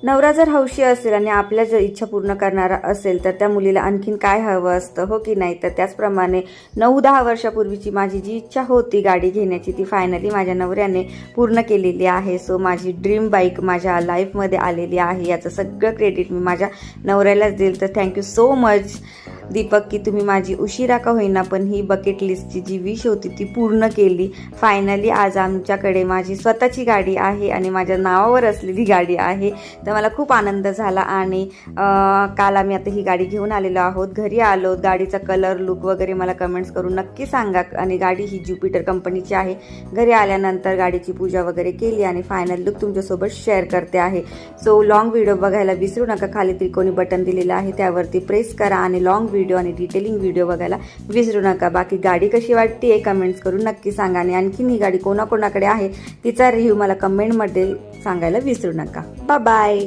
नवरा जर हौशी असेल आणि आपल्या जर इच्छा पूर्ण करणारा असेल तर त्या मुलीला आणखीन काय हवं असतं, हो की नाही? तर त्याचप्रमाणे 9-10 वर्षापूर्वीची माझी जी इच्छा होती गाडी घेण्याची ती फायनली माझ्या नवऱ्याने पूर्ण केलेली आहे. सो माझी ड्रीम बाईक माझ्या लाईफमध्ये आलेली आहे. याचं सगळं क्रेडिट मी माझ्या नवऱ्यालाच देईल. तर थँक्यू सो मच दीपक की तुम्ही माझी उशिरा का होईना पण ही बकेट लिस्टची जी विश होती ती पूर्ण केली. फायनली आज आमच्याकडे माझी स्वतःची गाडी आहे आणि माझ्या नावावर असलेली गाडी आहे. तर मला खूप आनंद झाला आणि काल आम्ही आता ही गाडी घेऊन आलेलो आहोत. घरी आलो, गाडीचा कलर लुक वगैरे मला कमेंट्स करून नक्की सांगा. आणि गाडी ही ज्युपिटर कंपनीची आहे. घरी आल्यानंतर गाडीची पूजा वगैरे केली आणि फायनल लुक तुमच्यासोबत शेअर करते आहे. सो लॉंग व्हिडिओ बघायला विसरू नका. खाली त्रिकोणी बटन दिलेलं आहे त्यावरती प्रेस करा आणि लॉंग व्हिडिओ आणि डिटेलिंग व्हिडिओ बघायला विसरू नका. बाकी गाडी कशी वाटते कमेंट्स करून नक्की सांगा आणि आणखीन ही गाडी कोणाकोणाकडे आहे तिचा रिव्ह्यू मला कमेंटमध्ये सांगायला विसरू नका. Bye bye.